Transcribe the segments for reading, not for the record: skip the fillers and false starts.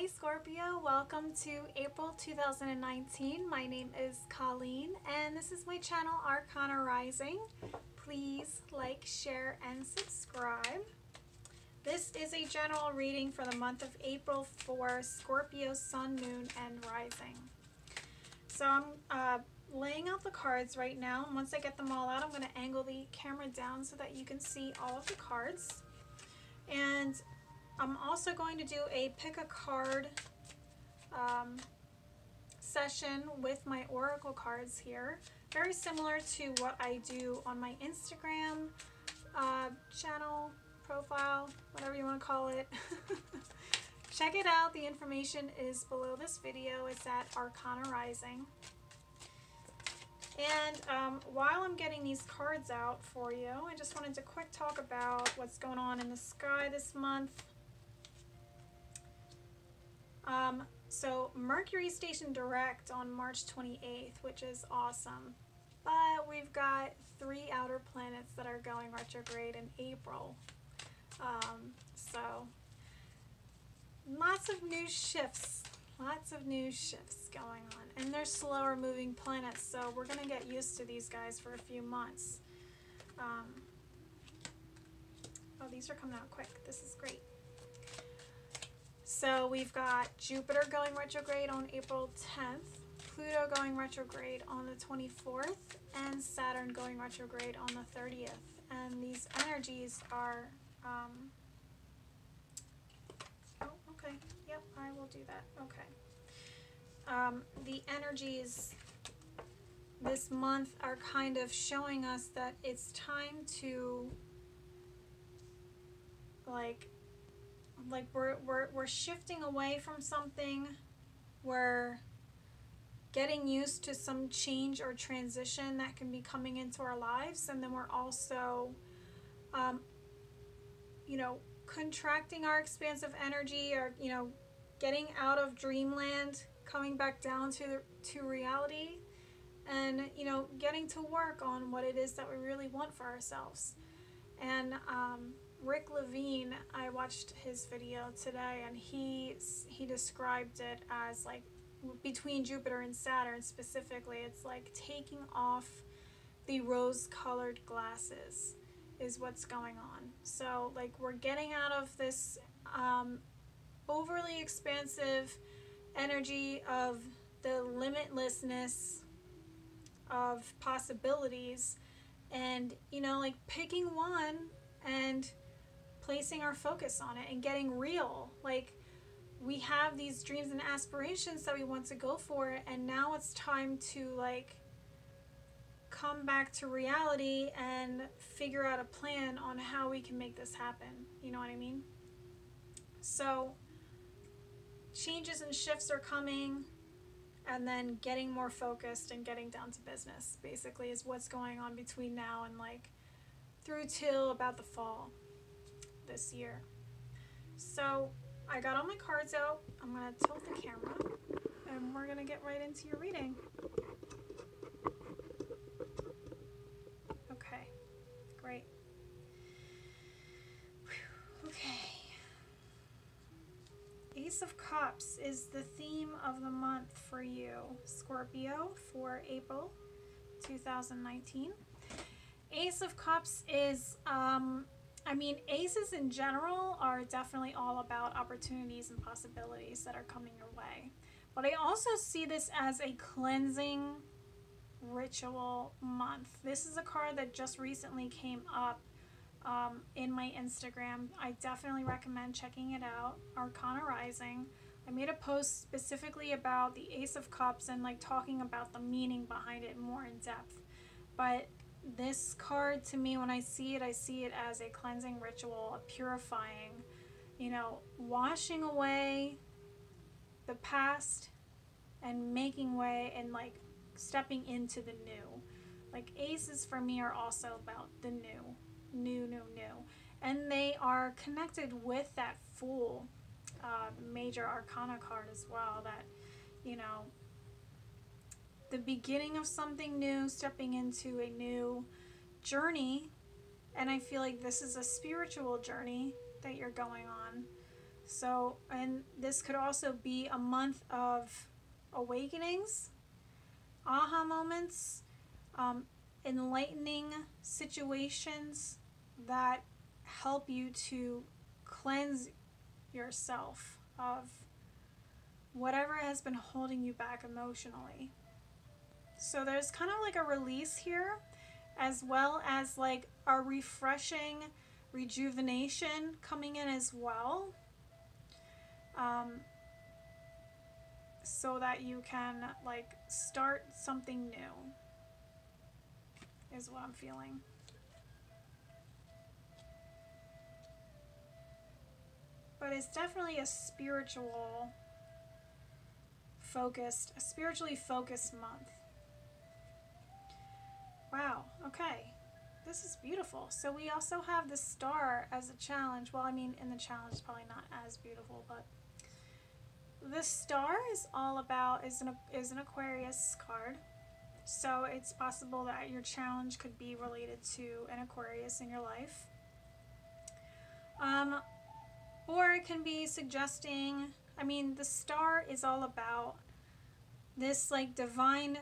Hi Scorpio, welcome to April 2019. My name is Colleen and this is my channel Arcana Rising. Please like, share, and subscribe. This is a general reading for the month of April for Scorpio, Sun, Moon, and Rising. So I'm laying out the cards right now, and once I get them all out, I'm going to angle the camera down so that you can see all of the cards. And I'm also going to do a pick a card session with my oracle cards here. Very similar to what I do on my Instagram channel, profile, whatever you want to call it. Check it out. The information is below this video. It's at Arcana Rising. And while I'm getting these cards out for you, I just wanted to quick talk about what's going on in the sky this month. So Mercury stationed direct on March 28th, which is awesome. But we've got 3 outer planets that are going retrograde in April. So lots of new shifts going on. And they're slower moving planets, so we're going to get used to these guys for a few months. Oh, these are coming out quick. This is great. So we've got Jupiter going retrograde on April 10th, Pluto going retrograde on the 24th, and Saturn going retrograde on the 30th. And these energies are, oh, okay, yep, I will do that, okay. The energies this month are kind of showing us that it's time to, like we're shifting away from something. We're getting used to some change or transition that can be coming into our lives, and then we're also contracting our expansive energy, or getting out of dreamland, coming back down to reality, and getting to work on what it is that we really want for ourselves. And Rick Levine, I watched his video today, and he described it as like between Jupiter and Saturn specifically, it's like taking off the rose-colored glasses is what's going on. So like we're getting out of this overly expansive energy of the limitlessness of possibilities, and like picking one and placing our focus on it and getting real. Like we have these dreams and aspirations that we want to go for, and now it's time to like come back to reality and figure out a plan on how we can make this happen. You know what I mean? So changes and shifts are coming, and then getting more focused and getting down to business basically is what's going on between now and like through till about the fall this year. So I got all my cards out. I'm going to tilt the camera and we're going to get right into your reading. Okay, great. Whew. Okay. Ace of Cups is the theme of the month for you, Scorpio, for April 2019. Ace of Cups is, aces in general are definitely all about opportunities and possibilities that are coming your way. But I also see this as a cleansing ritual month. This is a card that just recently came up in my Instagram. I definitely recommend checking it out, Arcana Rising. I made a post specifically about the Ace of Cups and like talking about the meaning behind it more in depth. But this card, to me, when I see it as a cleansing ritual, a purifying, washing away the past and making way and like stepping into the new. Like aces for me are also about the new. And they are connected with that Fool major arcana card as well, that, the beginning of something new, stepping into a new journey. And I feel like this is a spiritual journey that you're going on. So, and this could also be a month of awakenings, aha moments, enlightening situations that help you to cleanse yourself of whatever has been holding you back emotionally. So there's kind of like a release here, as well as like a refreshing rejuvenation coming in as well, so that you can like start something new, is what I'm feeling. But it's definitely a spiritually focused month. Wow, okay. This is beautiful. So we also have the star as a challenge. Well, I mean, in the challenge it's probably not as beautiful, but the star is all about, is an Aquarius card. So it's possible that your challenge could be related to an Aquarius in your life. Or it can be suggesting, I mean, the star is all about this like divine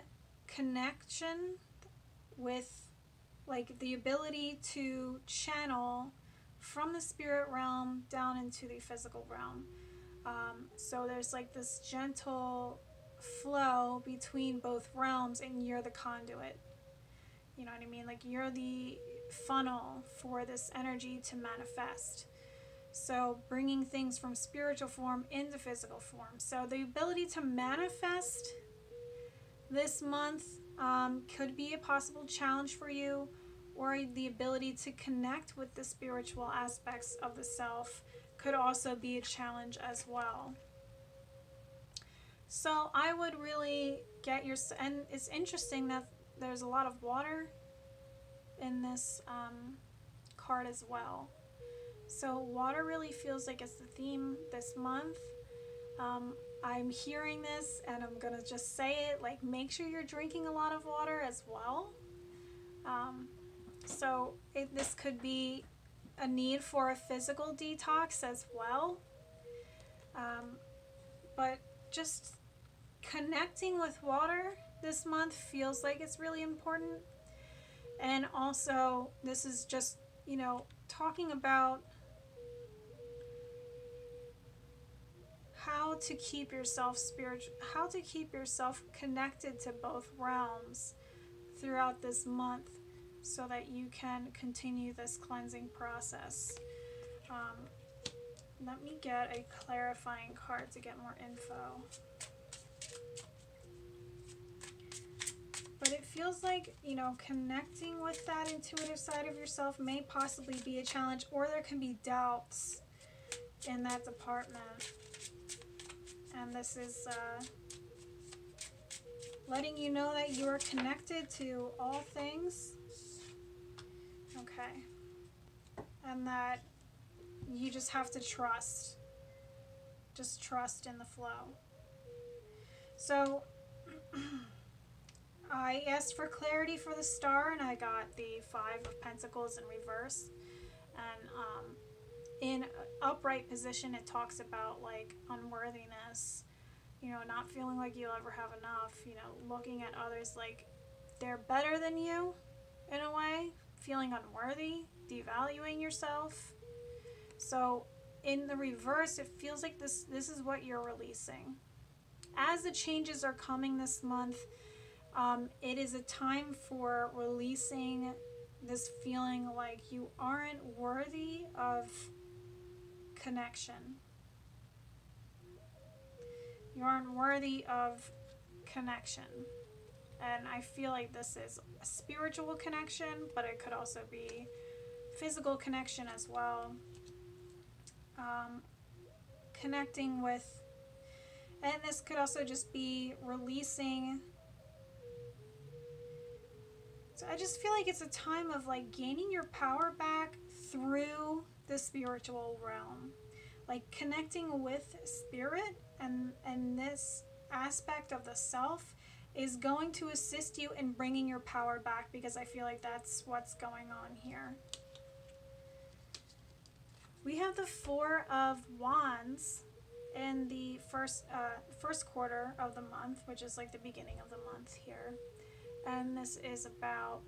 connection with like the ability to channel from the spirit realm down into the physical realm. So there's like this gentle flow between both realms, and you're the conduit. You know what I mean? Like you're the funnel for this energy to manifest. So bringing things from spiritual form into physical form. So the ability to manifest this month could be a possible challenge for you, or the ability to connect with the spiritual aspects of the self could also be a challenge as well. So I would really get your, and it's interesting that there's a lot of water in this card as well. So water really feels like it's the theme this month. I'm hearing this and I'm gonna just say it, like make sure you're drinking a lot of water as well. So this could be a need for a physical detox as well. But just connecting with water this month feels like it's really important. And also this is just, you know, talking about how to keep yourself how to keep yourself connected to both realms throughout this month so that you can continue this cleansing process. Let me get a clarifying card to get more info. But it feels like, you know, connecting with that intuitive side of yourself may possibly be a challenge, or there can be doubts in that department. And this is letting you know that you are connected to all things. Okay. And that you just have to trust. Just trust in the flow. So I asked for clarity for the star, and I got the 5 of Pentacles in reverse. And in upright position, it talks about like unworthiness, you know, not feeling like you'll ever have enough, you know, looking at others like they're better than you in a way, feeling unworthy, devaluing yourself. So in the reverse, it feels like this is what you're releasing. As the changes are coming this month, it is a time for releasing this feeling like you aren't worthy of connection. You aren't worthy of connection. And I feel like this is a spiritual connection, but it could also be physical connection as well. Connecting with, and this could also just be releasing. So I just feel like it's a time of like gaining your power back through the spiritual realm, like connecting with spirit, and this aspect of the self is going to assist you in bringing your power back, because I feel like that's what's going on here. We have the Four of Wands in the first quarter of the month, which is like the beginning of the month here. And this is about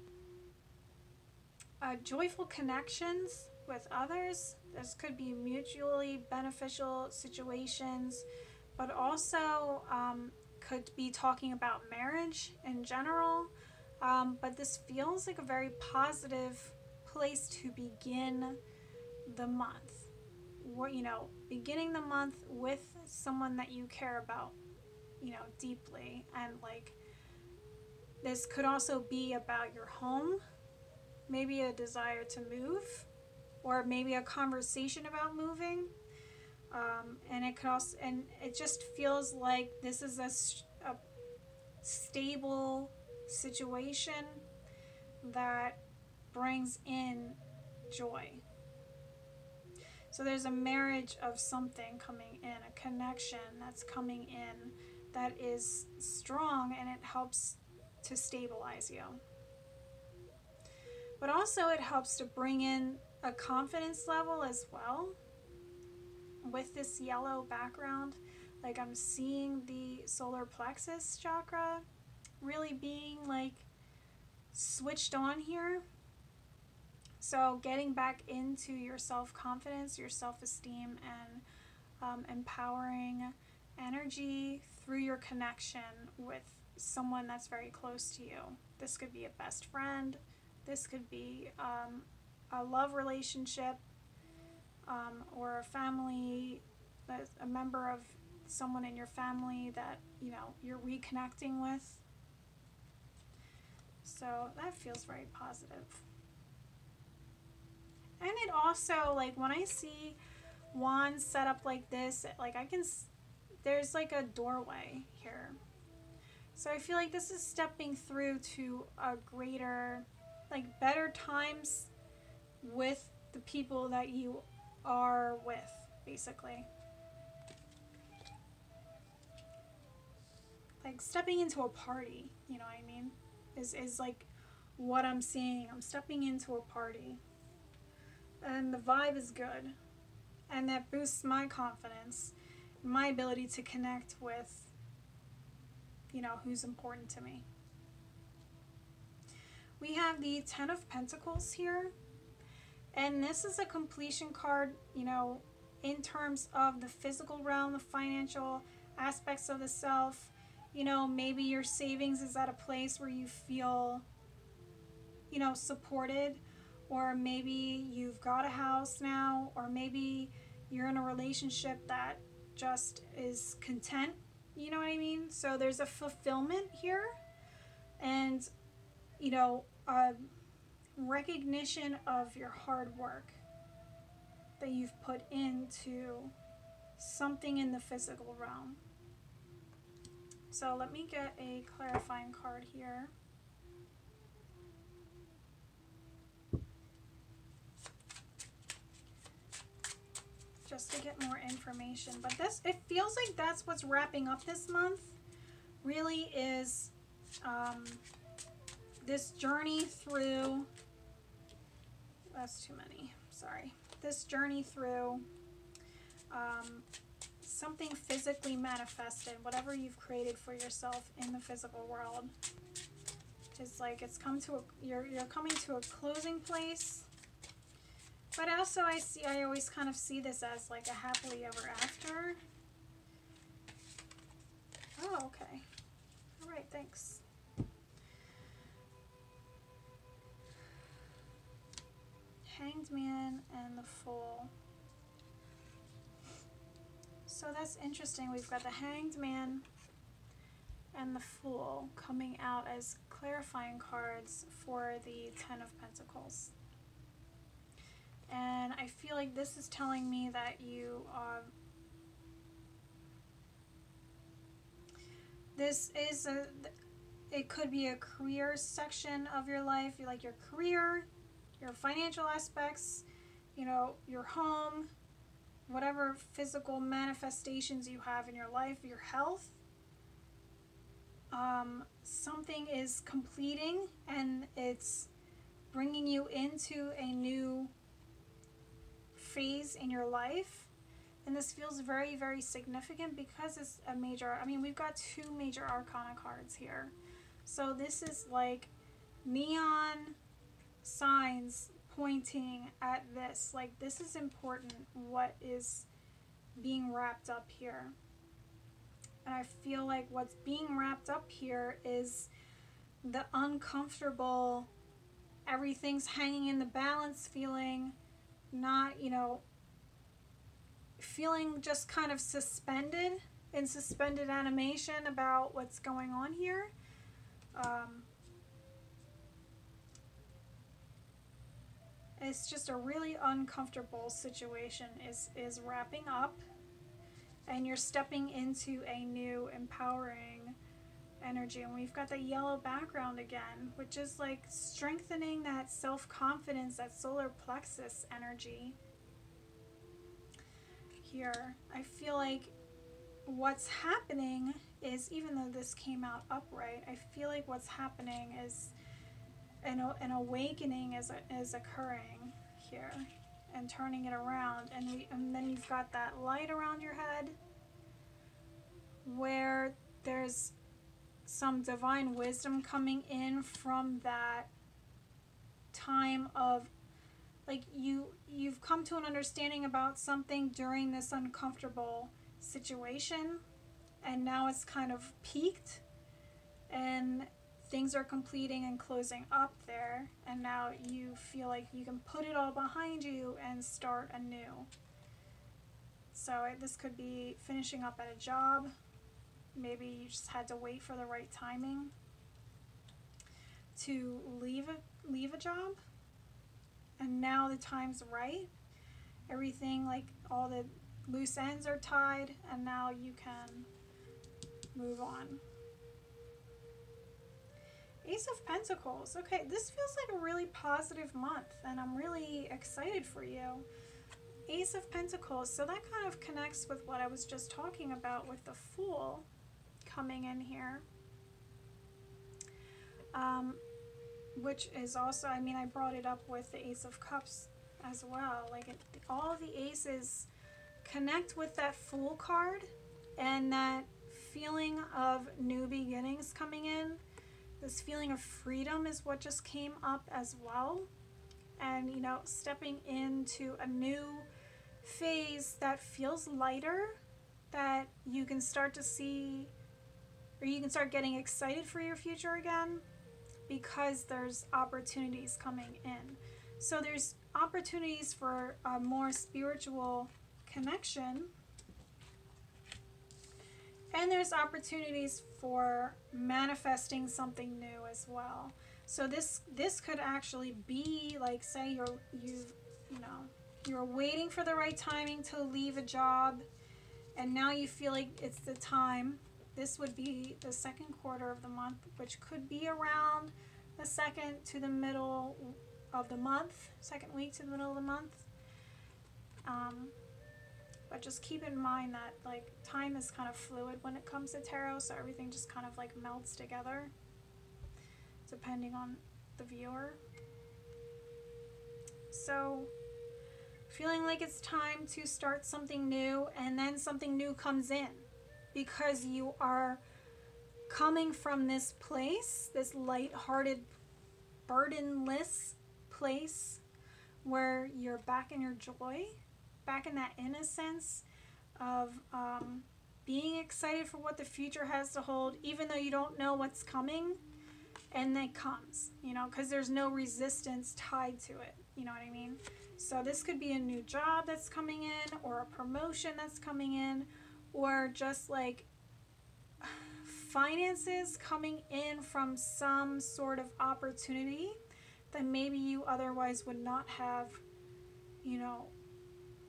joyful connections with others. This could be mutually beneficial situations, but also could be talking about marriage in general. But this feels like a very positive place to begin the month. You know, beginning the month with someone that you care about, you know, deeply. And like, this could also be about your home, maybe a desire to move, or maybe a conversation about moving. And it could also, and it just feels like this is a stable situation that brings in joy. So there's a marriage of something coming in, a connection that's coming in that is strong, and it helps to stabilize you. But also it helps to bring in a confidence level as well. With this yellow background, like I'm seeing the solar plexus chakra really being like switched on here. So getting back into your self-confidence, your self-esteem, and empowering energy through your connection with someone that's very close to you. This could be a best friend. This could be a love relationship, or a family, a member of someone in your family that, you know, you're reconnecting with. So that feels very positive. And it also, like, when I see wands set up like this, like there's like a doorway here. So I feel like this is stepping through to a greater, like, better times with the people that you are with, basically. Like stepping into a party, you know what I mean? Is like what I'm seeing. I'm stepping into a party. And the vibe is good. And that boosts my confidence, my ability to connect with, you know, who's important to me. We have the Ten of Pentacles here. And this is a completion card, you know, in terms of the physical realm, the financial aspects of the self. You know, maybe your savings is at a place where you feel, you know, supported. Or maybe you've got a house now. Or maybe you're in a relationship that just is content. You know what I mean? So there's a fulfillment here. And, you know, recognition of your hard work that you've put into something in the physical realm. So let me get a clarifying card here. Just to get more information. But this, it feels like that's what's wrapping up this month. Really is this journey through, that's too many, sorry. This journey through something physically manifested, whatever you've created for yourself in the physical world. It's like it's come to a, you're coming to a closing place. But also I always kind of see this as like a happily ever after. Oh, okay. All right, thanks. Hanged Man and the Fool. So that's interesting. We've got the Hanged Man and the Fool coming out as clarifying cards for the Ten of Pentacles. And I feel like this is telling me that you this is it could be a career section of your life, like your career, your financial aspects, you know, your home, whatever physical manifestations you have in your life, your health. Something is completing and it's bringing you into a new phase in your life. And this feels very, very significant because it's a major, I mean, we've got 2 major arcana cards here. So this is like neon signs pointing at this. Like, this is important, what is being wrapped up here. And I feel like what's being wrapped up here is the uncomfortable, everything's hanging in the balance feeling, not, you know, feeling just kind of suspended, in suspended animation about what's going on here. It's just a really uncomfortable situation is wrapping up, and you're stepping into a new empowering energy. And we've got the yellow background again, which is like strengthening that self-confidence, that solar plexus energy here. I feel like what's happening is, even though this came out upright, I feel like what's happening is an awakening is occurring here and turning it around. And then you've got that light around your head where there's some divine wisdom coming in from that time of, like, you've come to an understanding about something during this uncomfortable situation, and now it's kind of peaked and things are completing and closing up there, and now you feel like you can put it all behind you and start anew. So this could be finishing up at a job. Maybe you just had to wait for the right timing to leave a job, and now the time's right. Everything, like all the loose ends are tied, and now you can move on. Ace of Pentacles. Okay, this feels like a really positive month, and I'm really excited for you. Ace of Pentacles. So that kind of connects with what I was just talking about with the Fool coming in here. Which is also, I mean, I brought it up with the Ace of Cups as well. Like, all of the aces connect with that Fool card and that feeling of new beginnings coming in. This feeling of freedom is what just came up as well. And, you know, stepping into a new phase that feels lighter, that you can start to see, or you can start getting excited for your future again, because there's opportunities coming in. So there's opportunities for a more spiritual connection, and there's opportunities for manifesting something new as well. So this could actually be like, say you're waiting for the right timing to leave a job, and now you feel like it's the time. This would be the second quarter of the month, which could be around the second to the middle of the month, second week to the middle of the month. But just keep in mind that, like, time is kind of fluid when it comes to tarot, so everything just kind of like melts together depending on the viewer. So feeling like it's time to start something new, and then something new comes in because you are coming from this place, this light-hearted, burdenless place where you're back in your joy, back in that innocence of being excited for what the future has to hold, even though you don't know what's coming, and then it comes, you know, because there's no resistance tied to it, you know what I mean? So this could be a new job that's coming in, or a promotion that's coming in, or just like finances coming in from some sort of opportunity that maybe you otherwise would not have, you know,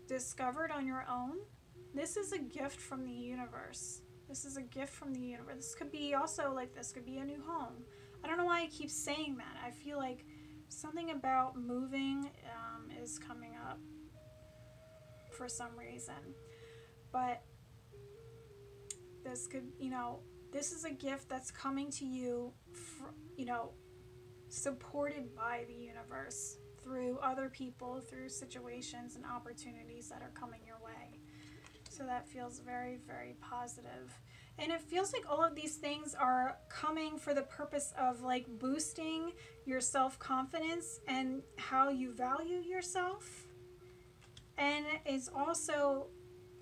discovered on your own. This is a gift from the universe. This is a gift from the universe. This could be also like, this could be a new home. I don't know why I keep saying that. I feel like something about moving is coming up for some reason. But this could, you know, this is a gift that's coming to you, you know, supported by the universe through other people, through situations and opportunities that are coming your way. So that feels very, very positive. And it feels like all of these things are coming for the purpose of like boosting your self-confidence and how you value yourself. And it's also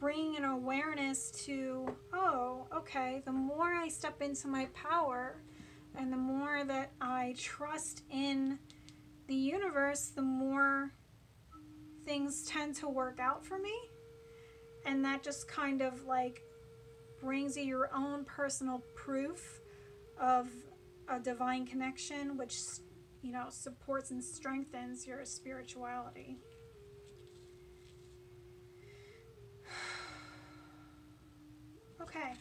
bringing an awareness to, oh, okay, the more I step into my power and the more that I trust in the universe, the more things tend to work out for me. And that just kind of like brings you your own personal proof of a divine connection, which, you know, supports and strengthens your spirituality. Okay.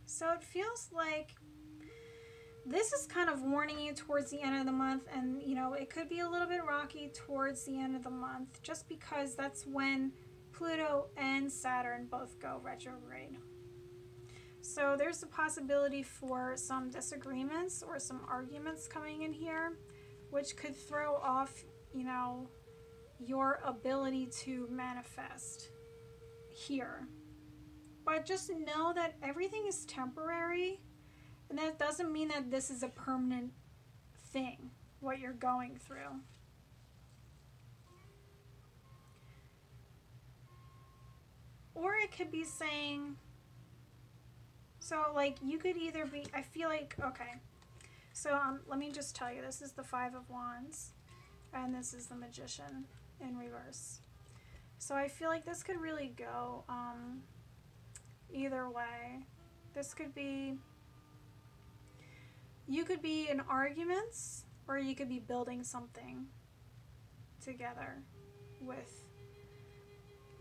So it feels like this is kind of warning you towards the end of the month, and, you know, it could be a little bit rocky towards the end of the month, just because that's when Pluto and Saturn both go retrograde. So there's a possibility for some disagreements or some arguments coming in here, which could throw off, you know, your ability to manifest here. But just know that everything is temporary, and that doesn't mean that this is a permanent thing, what you're going through. Or it could be saying, so like you could either be, I feel like, okay, so let me just tell you, this is the Five of Wands, and this is the Magician in reverse. So I feel like this could really go either way. This could be, you could be in arguments, or you could be building something together with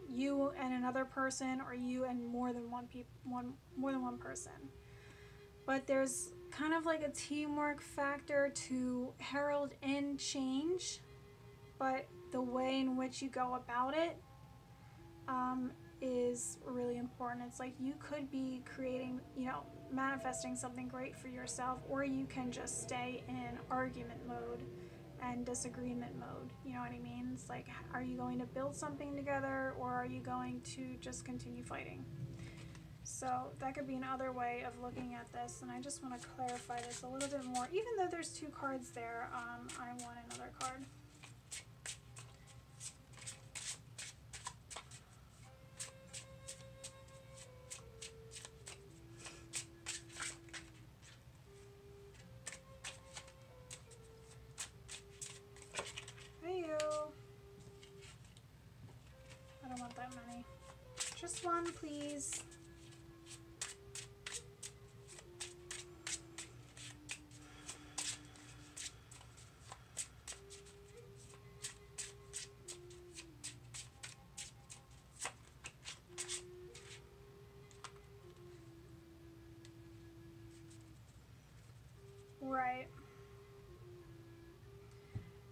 you and another person, or you and more than one person. But there's kind of like a teamwork factor to herald in change, but the way in which you go about it is really important. It's like you could be creating, you know, manifesting something great for yourself, or you can just stay in argument mode and disagreement mode. You know what I mean? It's like, are you going to build something together, or are you going to just continue fighting? So that could be another way of looking at this, and I just want to clarify this a little bit more. Even though there's two cards there, I want another card. I don't want that many. Just one, please. Right.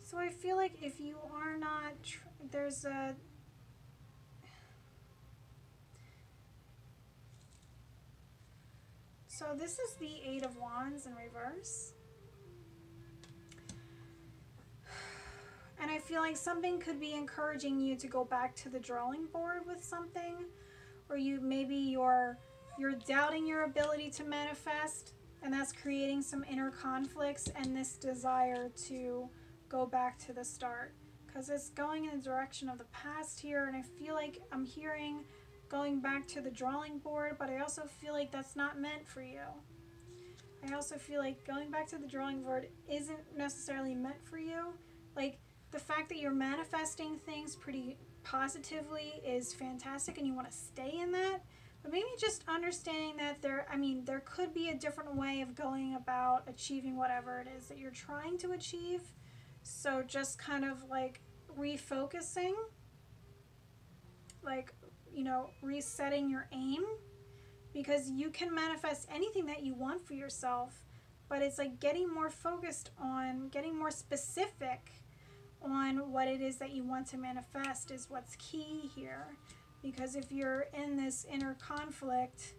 So I feel like if you are not, there's a, so this is the Eight of Wands in reverse. And I feel like something could be encouraging you to go back to the drawing board with something, or you're doubting your ability to manifest, and that's creating some inner conflicts and this desire to go back to the start, because it's going in the direction of the past here. And I feel like I'm hearing going back to the drawing board, but I also feel like that's not meant for you. I also feel like going back to the drawing board isn't necessarily meant for you. Like, the fact that you're manifesting things pretty positively is fantastic, and you want to stay in that. But maybe just understanding that there could be a different way of going about achieving whatever it is that you're trying to achieve. So just kind of like refocusing, like, you know, resetting your aim, because you can manifest anything that you want for yourself, but it's like getting more focused on, getting more specific on what it is that you want to manifest is what's key here. Because if you're in this inner conflict,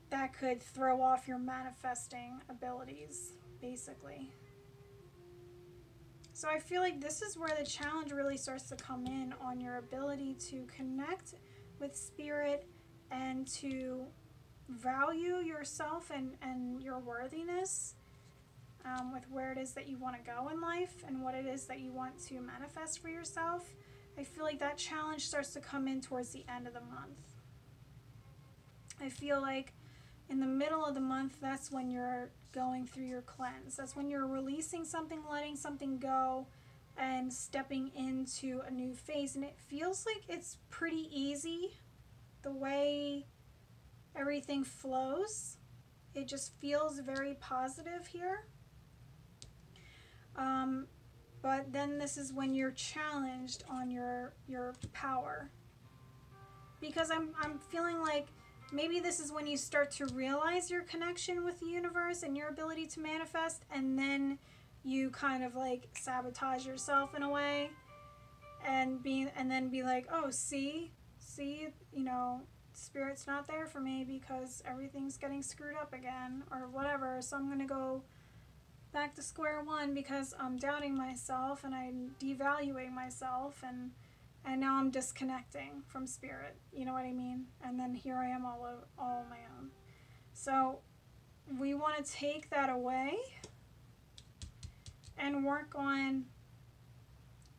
that could throw off your manifesting abilities, basically. So I feel like this is where the challenge really starts to come in on your ability to connect with spirit and to value yourself and your worthiness, with where it is that you want to go in life and what it is that you want to manifest for yourself. I feel like that challenge starts to come in towards the end of the month. I feel like in the middle of the month, that's when you're going through your cleanse. That's when you're releasing something, letting something go, and stepping into a new phase. And it feels like it's pretty easy the way everything flows. It just feels very positive here. But then this is when you're challenged on your power. Because I'm feeling like maybe this is when you start to realize your connection with the universe and your ability to manifest, and then you kind of like sabotage yourself in a way, and then be like, oh, see, you know, spirit's not there for me because everything's getting screwed up again or whatever, so I'm gonna go back to square one because I'm doubting myself and I'm devaluing myself, and now I'm disconnecting from spirit, you know what I mean? And then here I am all on my own. So we want to take that away and work on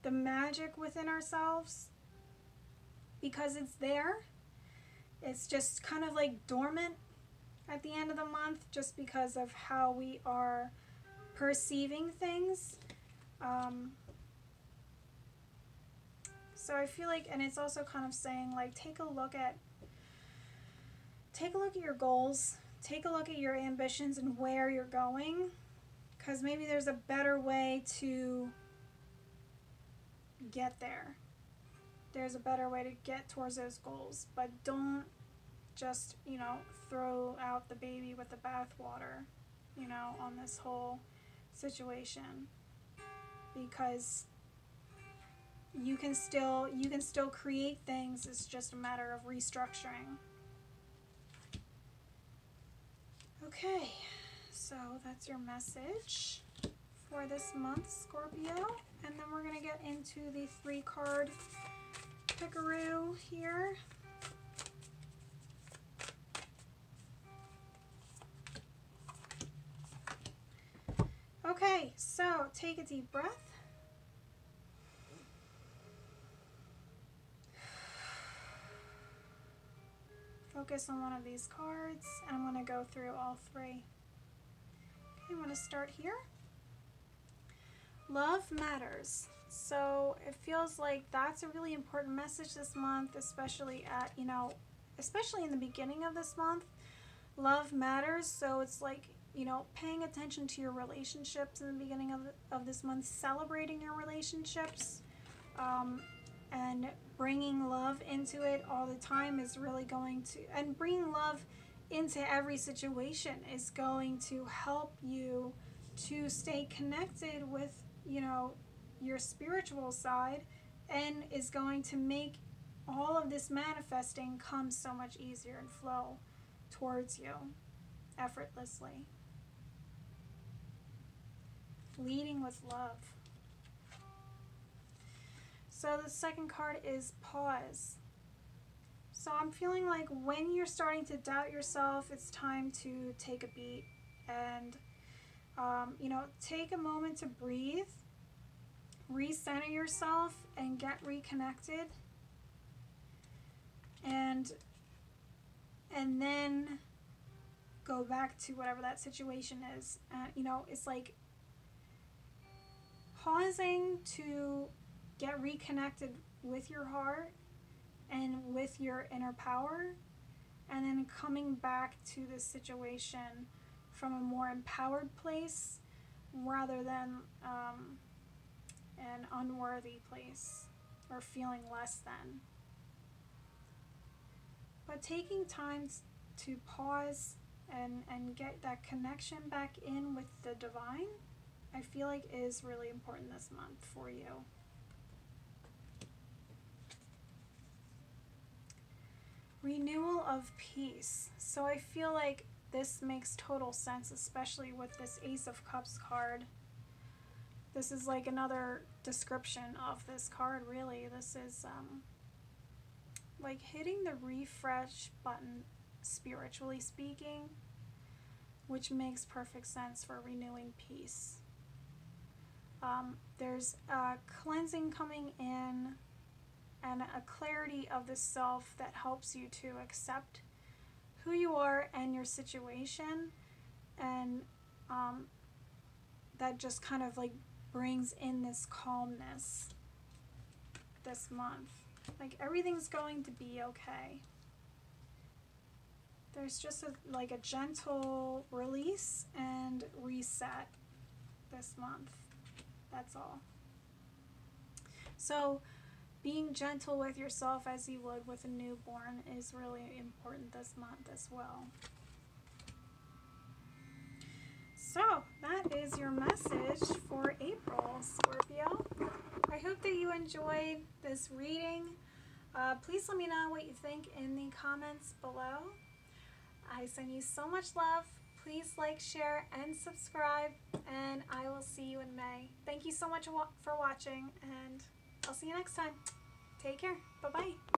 the magic within ourselves, because it's there. It's just kind of like dormant at the end of the month just because of how we are perceiving things. So I feel like, and it's also kind of saying like, take a look at your goals, take a look at your ambitions and where you're going, because maybe there's a better way to get there. There's a better way to get towards those goals, but don't just, you know, throw out the baby with the bathwater, you know, on this whole situation, because you can still create things. It's just a matter of restructuring. Okay, so that's your message for this month, Scorpio. And then we're going to get into the 3-card pickaroo here. Okay, so take a deep breath. Focus on one of these cards, and I'm going to go through all 3. Okay, I'm going to start here. Love matters. So it feels like that's a really important message this month, especially especially in the beginning of this month. Love matters. So it's like, you know, paying attention to your relationships in the beginning of this month, celebrating your relationships, and bringing love into it all the time is really going to, and bringing love into every situation is going to help you to stay connected with, you know, your spiritual side, and is going to make all of this manifesting come so much easier and flow towards you effortlessly. Leading with love. So the second card is pause. So I'm feeling like when you're starting to doubt yourself, it's time to take a beat and, you know, take a moment to breathe, recenter yourself, and get reconnected. And then go back to whatever that situation is. You know, it's like pausing to get reconnected with your heart and with your inner power, and then coming back to this situation from a more empowered place rather than an unworthy place or feeling less than. But taking time to pause and get that connection back in with the divine, I feel like is really important this month for you. Renewal of peace. So I feel like this makes total sense, especially with this Ace of Cups card. this is like another description of this card, really. This is like hitting the refresh button, spiritually speaking, which makes perfect sense for renewing peace. There's a cleansing coming in and a clarity of the self that helps you to accept who you are and your situation, and that just kind of like brings in this calmness this month. Like everything's going to be okay. There's just like a gentle release and reset this month. That's all. So being gentle with yourself as you would with a newborn is really important this month as well. So that is your message for April, Scorpio. I hope that you enjoyed this reading. Please let me know what you think in the comments below. I send you so much love. Please like, share, and subscribe, and I will see you in May. Thank you so much for watching, and I'll see you next time. Take care. Bye-bye.